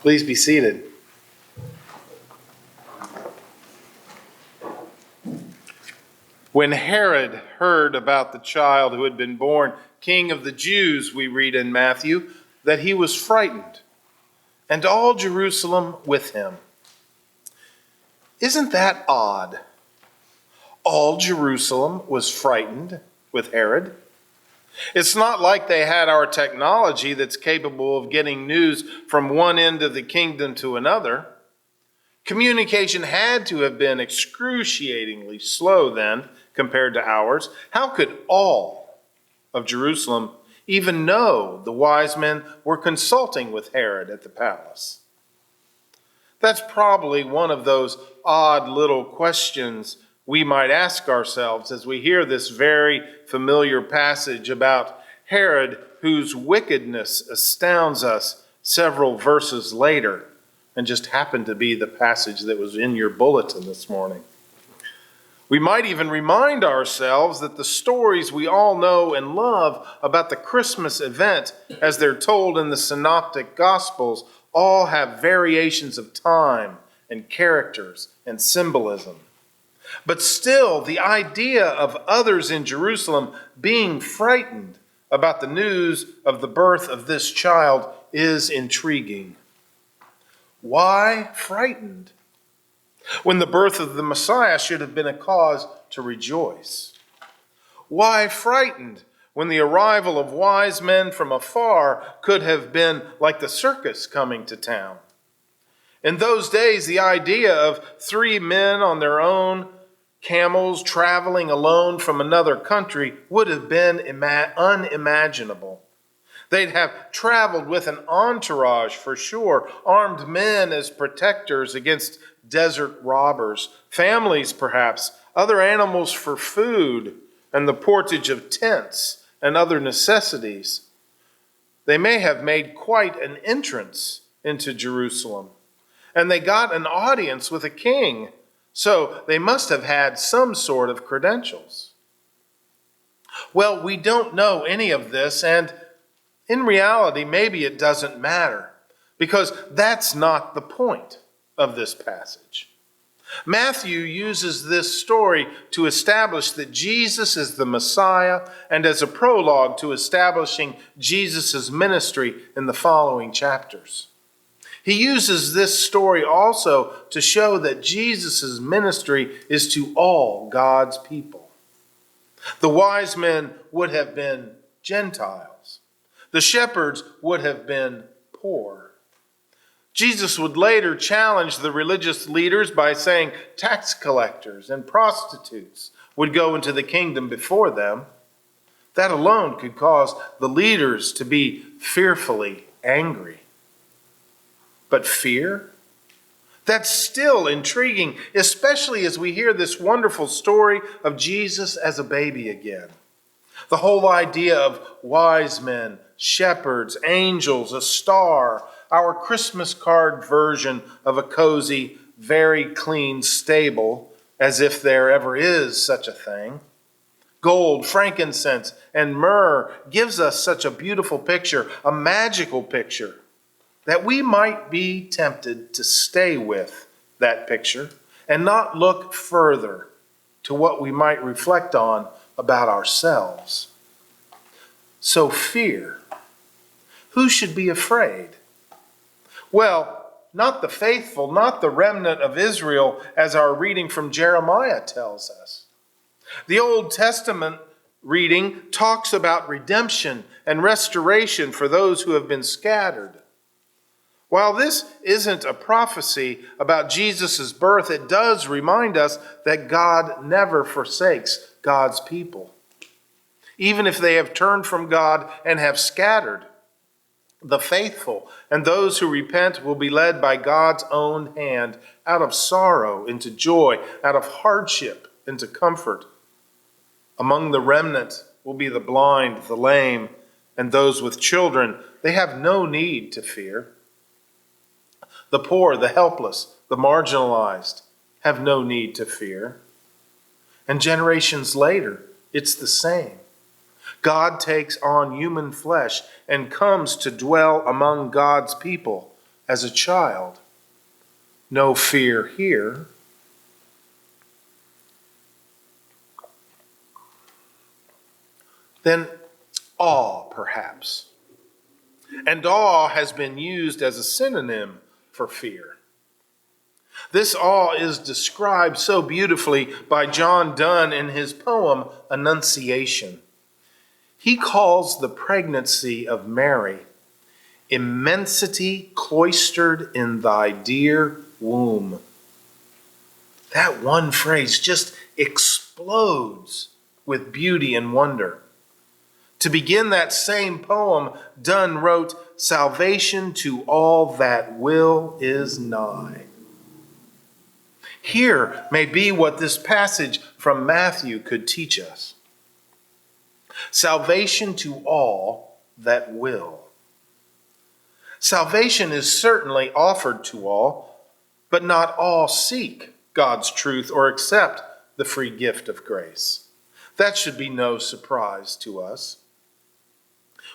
Please be seated. When Herod heard about the child who had been born king of the Jews, we read in Matthew, that he was frightened, and all Jerusalem with him. Isn't that odd? All Jerusalem was frightened with Herod. It's not like they had our technology that's capable of getting news from one end of the kingdom to another. Communication had to have been excruciatingly slow then compared to ours. How could all of Jerusalem even know the wise men were consulting with Herod at the palace? That's probably one of those odd little questions we might ask ourselves as we hear this very familiar passage about Herod, whose wickedness astounds us several verses later, and just happened to be the passage that was in your bulletin this morning. We might even remind ourselves that the stories we all know and love about the Christmas event, as they're told in the Synoptic Gospels, all have variations of time and characters and symbolism. But still, the idea of others in Jerusalem being frightened about the news of the birth of this child is intriguing. Why frightened, when the birth of the Messiah should have been a cause to rejoice? Why frightened, when the arrival of wise men from afar could have been like the circus coming to town? In those days, the idea of 3 men on their own camels traveling alone from another country would have been unimaginable. They'd have traveled with an entourage for sure, armed men as protectors against desert robbers, families perhaps, other animals for food, and the portage of tents and other necessities. They may have made quite an entrance into Jerusalem, and they got an audience with a king, so they must have had some sort of credentials. Well, we don't know any of this, and in reality, maybe it doesn't matter, because that's not the point of this passage. Matthew uses this story to establish that Jesus is the Messiah and as a prologue to establishing Jesus' ministry in the following chapters. He uses this story also to show that Jesus' ministry is to all God's people. The wise men would have been Gentiles. The shepherds would have been poor. Jesus would later challenge the religious leaders by saying tax collectors and prostitutes would go into the kingdom before them. That alone could cause the leaders to be fearfully angry. But fear? That's still intriguing, especially as we hear this wonderful story of Jesus as a baby again. The whole idea of wise men, shepherds, angels, a star, our Christmas card version of a cozy, very clean stable, as if there ever is such a thing. Gold, frankincense, and myrrh gives us such a beautiful picture, a magical picture, that we might be tempted to stay with that picture and not look further to what we might reflect on about ourselves. So fear. Who should be afraid? Well, not the faithful, not the remnant of Israel, as our reading from Jeremiah tells us. The Old Testament reading talks about redemption and restoration for those who have been scattered. While this isn't a prophecy about Jesus' birth, it does remind us that God never forsakes God's people. Even if they have turned from God and have scattered, the faithful and those who repent will be led by God's own hand out of sorrow into joy, out of hardship into comfort. Among the remnant will be the blind, the lame, and those with children. They have no need to fear. The poor, the helpless, the marginalized have no need to fear. And generations later, it's the same. God takes on human flesh and comes to dwell among God's people as a child. No fear here. Then awe, perhaps. And awe has been used as a synonym for fear. This awe is described so beautifully by John Donne in his poem, Annunciation. He calls the pregnancy of Mary, immensity cloistered in thy dear womb. That one phrase just explodes with beauty and wonder. To begin that same poem, Donne wrote, "Salvation to all that will is nigh." Here may be what this passage from Matthew could teach us. Salvation to all that will. Salvation is certainly offered to all, but not all seek God's truth or accept the free gift of grace. That should be no surprise to us.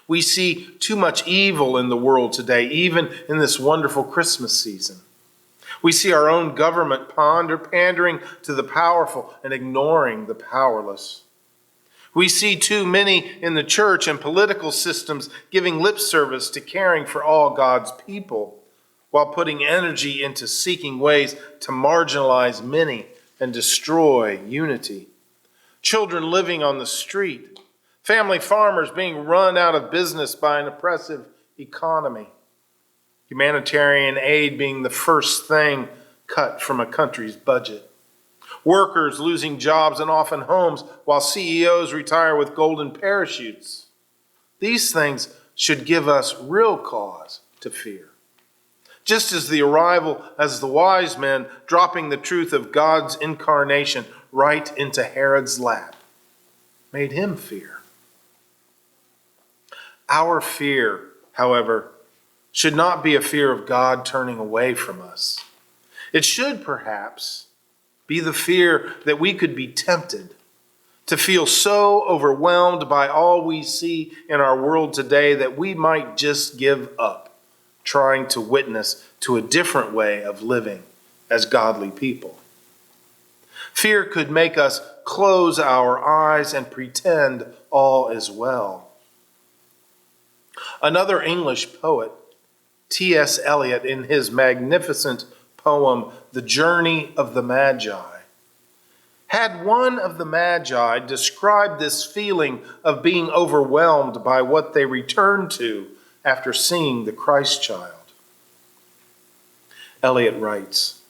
We see too much evil in the world today, even in this wonderful Christmas season. We see our own government pandering to the powerful and ignoring the powerless. We see too many in the church and political systems giving lip service to caring for all God's people, while putting energy into seeking ways to marginalize many and destroy unity. Children living on the street, family farmers being run out of business by an oppressive economy, humanitarian aid being the first thing cut from a country's budget, workers losing jobs and often homes while CEOs retire with golden parachutes. These things should give us real cause to fear. Just as the arrival as the wise men dropping the truth of God's incarnation right into Herod's lap made him fear. Our fear, however, should not be a fear of God turning away from us. It should perhaps be the fear that we could be tempted to feel so overwhelmed by all we see in our world today that we might just give up trying to witness to a different way of living as godly people. Fear could make us close our eyes and pretend all is well. Another English poet, T.S. Eliot, in his magnificent poem, The Journey of the Magi, had one of the Magi describe this feeling of being overwhelmed by what they returned to after seeing the Christ child. Eliot writes,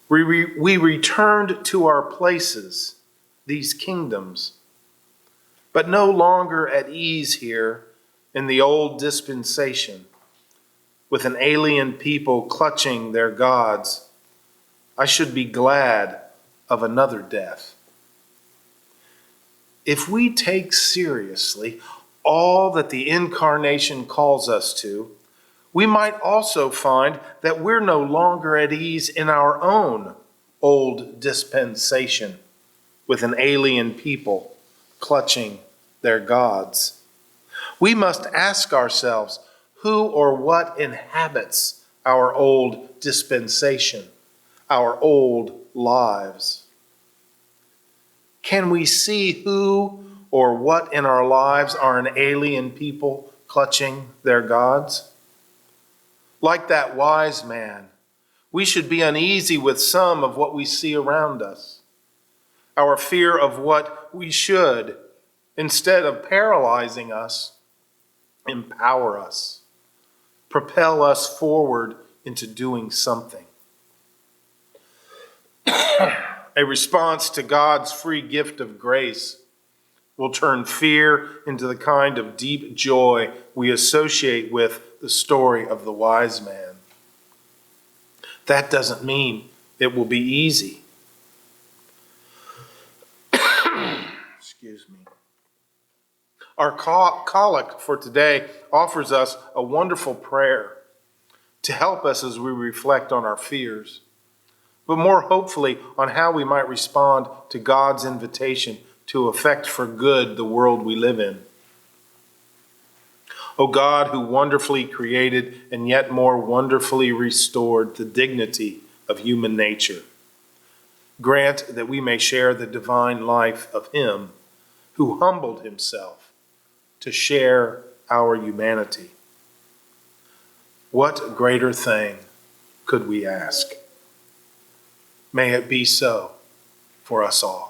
We returned to our places, these kingdoms, but no longer at ease here in the old dispensation, with an alien people clutching their gods. I should be glad of another death. If we take seriously all that the incarnation calls us to, we might also find that we're no longer at ease in our own old dispensation with an alien people clutching their gods. We must ask ourselves, who or what inhabits our old dispensation, our old lives? Can we see who or what in our lives are an alien people clutching their gods? Like that wise man, we should be uneasy with some of what we see around us. Our fear of what we should, instead of paralyzing us, empower us, propel us forward into doing something. A response to God's free gift of grace will turn fear into the kind of deep joy we associate with the story of the wise man. That doesn't mean it will be easy. Excuse me. Our collect for today offers us a wonderful prayer to help us as we reflect on our fears, but more hopefully on how we might respond to God's invitation to affect for good the world we live in. O God, who wonderfully created and yet more wonderfully restored the dignity of human nature, grant that we may share the divine life of him who humbled himself to share our humanity. What greater thing could we ask? May it be so for us all.